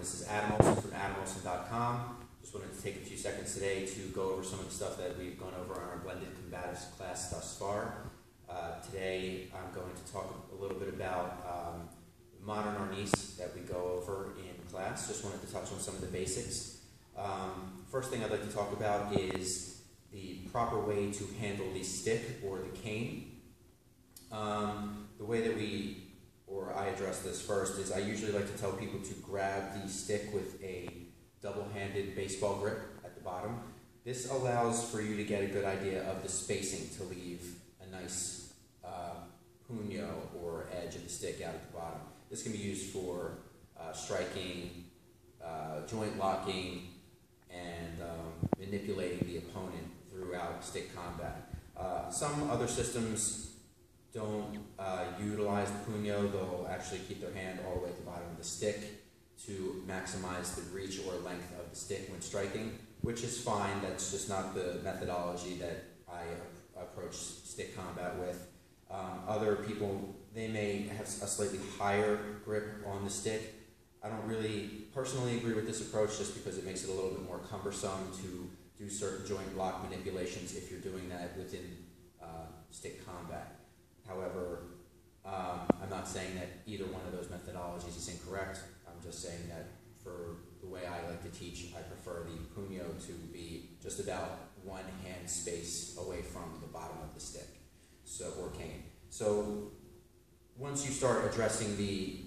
This is Adam Olson from AdamOlson.com. Just wanted to take a few seconds today to go over some of the stuff that we've gone over on our blended combatives class thus far. Today I'm going to talk a little bit about Modern Arnis that we go over in class. Just wanted to touch on some of the basics. First thing I'd like to talk about is the proper way to handle the stick or the cane. The way that I address this first is I usually like to tell people to grab the stick with a double-handed baseball grip at the bottom. This allows for you to get a good idea of the spacing to leave a nice puño or edge of the stick out at the bottom. This can be used for striking, joint locking, and manipulating the opponent throughout stick combat. Some other systems don't utilize the puño. They'll actually keep their hand all the way at the bottom of the stick to maximize the reach or length of the stick when striking, which is fine. That's just not the methodology that I approach stick combat with. Other people, they may have a slightly higher grip on the stick. I don't really personally agree with this approach just because it makes it a little bit more cumbersome to do certain joint block manipulations if you're doing that within stick combat. However, I'm not saying that either one of those methodologies is incorrect. I'm just saying that for the way I like to teach, I prefer the puño to be just about one hand space away from the bottom of the stick, or cane. So once you start addressing the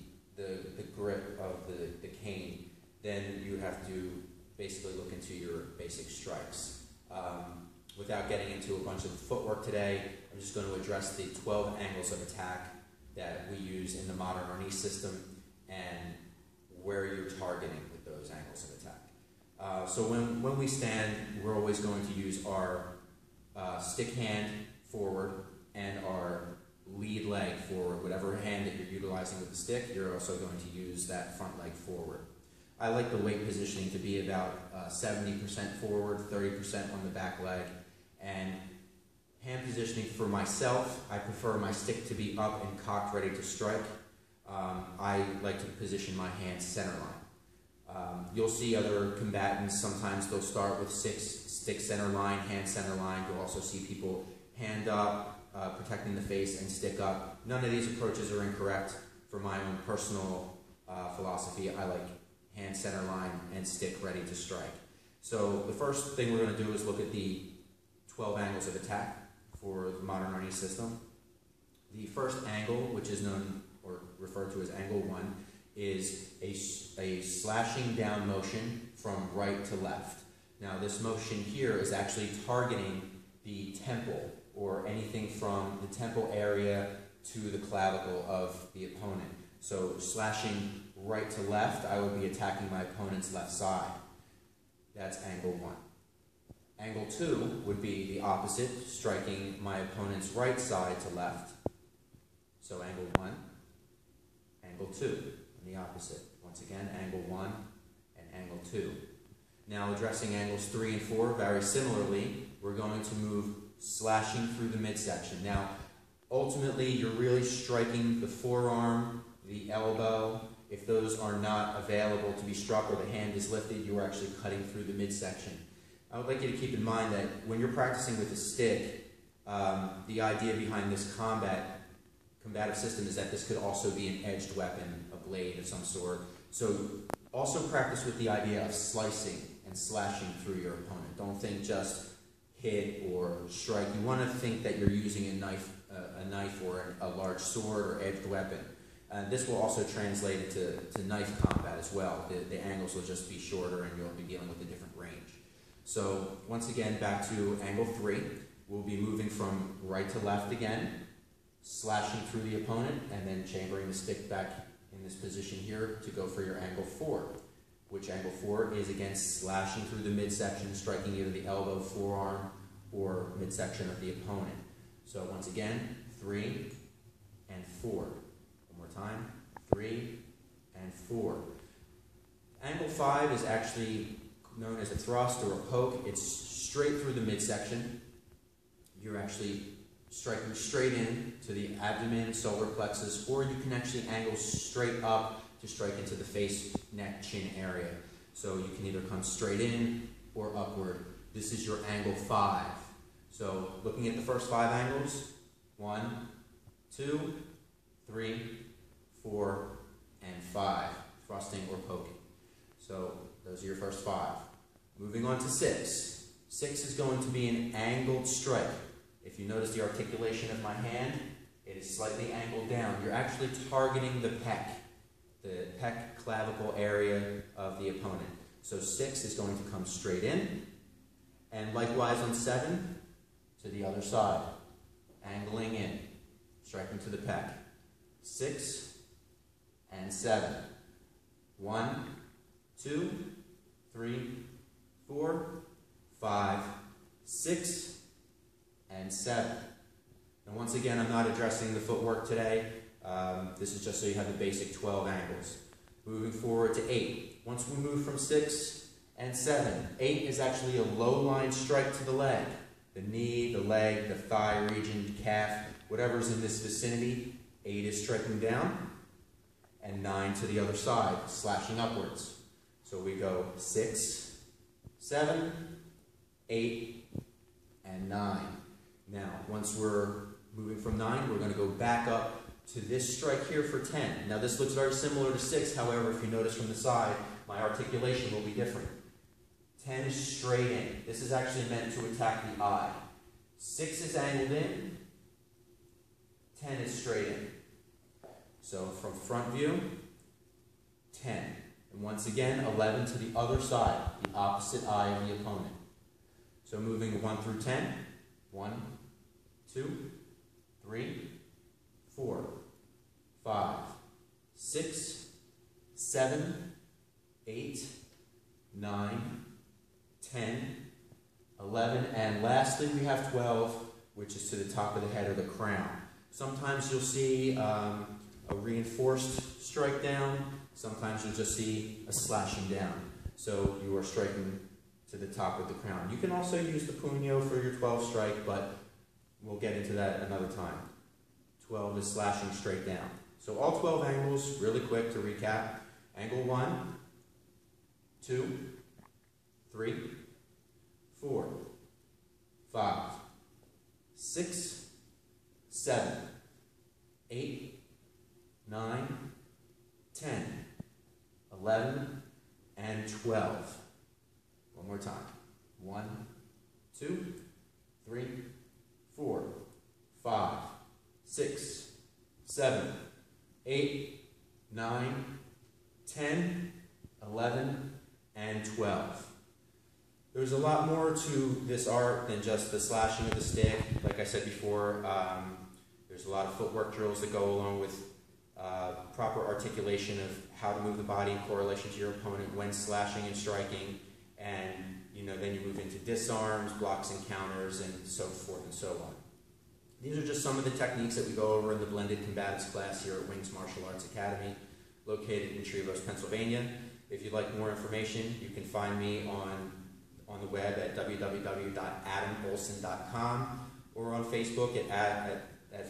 grip of the cane, then you have to basically look into your basic strikes. Without getting into a bunch of footwork today, I'm just going to address the 12 angles of attack that we use in the Modern Arnis system and where you're targeting with those angles of attack. So when we stand, we're always going to use our stick hand forward and our lead leg forward. Whatever hand that you're utilizing with the stick, you're also going to use that front leg forward. I like the weight positioning to be about 70% forward, 30% on the back leg. And hand positioning for myself, I prefer my stick to be up and cocked, ready to strike. I like to position my hand center line. You'll see other combatants, sometimes they'll start with stick center line, hand center line. You'll also see people hand up, protecting the face, and stick up. None of these approaches are incorrect. For my own personal philosophy, I like hand center line and stick ready to strike. So the first thing we're going to do is look at the 12 angles of attack for the Modern Arnis system. The first angle, which is known or referred to as angle 1, is a slashing down motion from right to left. Now this motion here is actually targeting the temple, or anything from the temple area to the clavicle of the opponent. So slashing right to left, I would be attacking my opponent's left side. That's angle 1. Angle 2 would be the opposite, striking my opponent's right side to left. So angle 1, angle 2, and the opposite. Once again, angle 1 and angle 2. Now addressing angles 3 and 4, very similarly, we're going to move slashing through the midsection. Now, ultimately, you're really striking the forearm, the elbow. If those are not available to be struck or the hand is lifted, you are actually cutting through the midsection. I would like you to keep in mind that when you're practicing with a stick, the idea behind this combative system is that this could also be an edged weapon, a blade of some sort. So also practice with the idea of slicing and slashing through your opponent. Don't think just hit or strike. You want to think that you're using a knife or a large sword or edged weapon. And this will also translate to knife combat as well. The angles will just be shorter and you'll be dealing with a different range. So once again, back to angle 3. We'll be moving from right to left again, slashing through the opponent, and then chambering the stick back in this position here to go for your angle 4. Which angle 4 is again slashing through the midsection, striking either the elbow, forearm, or midsection of the opponent. So once again, 3 and 4. One more time, 3 and 4. Angle 5 is actually known as a thrust or a poke. It's straight through the midsection. You're actually striking straight in to the abdomen, solar plexus, or you can actually angle straight up to strike into the face, neck, chin area. So you can either come straight in or upward. This is your angle 5. So looking at the first 5 angles, 1, 2, 3, 4, and 5, thrusting or poking. So those are your first 5. Moving on to 6. 6 is going to be an angled strike. If you notice the articulation of my hand, it is slightly angled down. You're actually targeting the pec clavicle area of the opponent. So 6 is going to come straight in, and likewise on 7, to the other side, angling in, striking to the pec. 6 and 7. 1, 2, 3, 4, 5, 6, and 7. And once again, I'm not addressing the footwork today. This is just so you have the basic 12 angles. Moving forward to 8. Once we move from 6 and 7, 8 is actually a low line strike to the leg. The knee, the leg, the thigh region, calf, whatever's in this vicinity, 8 is striking down, and 9 to the other side, slashing upwards. So we go 6, 7, 8, and 9. Now, once we're moving from 9, we're going to go back up to this strike here for 10. Now, this looks very similar to 6, however, if you notice from the side, my articulation will be different. 10 is straight in. This is actually meant to attack the eye. 6 is angled in. 10 is straight in. So from front view, 10. And once again, 11 to the other side, the opposite eye of the opponent. So moving 1 through 10. 1, 2, 3, 4, 5, 6, 7, 8, 9, 10, 11, and lastly we have 12, which is to the top of the head or the crown. Sometimes you'll see a reinforced strike down, sometimes you'll just see a slashing down. So you are striking to the top of the crown. You can also use the puño for your 12 strike, but we'll get into that another time. 12 is slashing straight down. So all 12 angles, really quick to recap. Angle 1, 2, 3, 4, 5, 6, 7, 8, 9, 10, 11, and 12. One more time. 1, 2, 3, 4, 5, 6, 7, 8, 9, 10, 11, and 12. There's a lot more to this art than just the slashing of the stick. Like I said before, there's a lot of footwork drills that go along with proper articulation of how to move the body in correlation to your opponent when slashing and striking. And then you move into disarms, blocks and counters, and so forth and so on. These are just some of the techniques that we go over in the blended combatives class here at Wings Martial Arts Academy, located in Trevose, Pennsylvania. If you'd like more information, you can find me on the web at www.adamolson.com or on Facebook at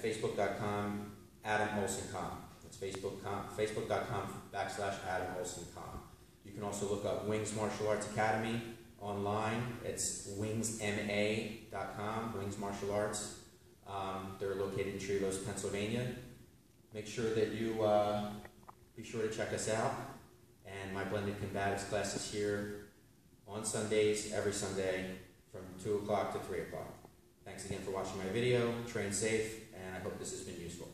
facebook.com AdamOlsonCom. That's facebook.com/AdamOlsonCom. You can also look up Wings Martial Arts Academy online. It's wingsma.com, Wings Martial Arts. They're located in Trevose, Pennsylvania. Make sure that you be sure to check us out. And my blended combatives class is here on Sundays, every Sunday, from 2 o'clock to 3 o'clock. Thanks again for watching my video. Train safe, and I hope this has been useful.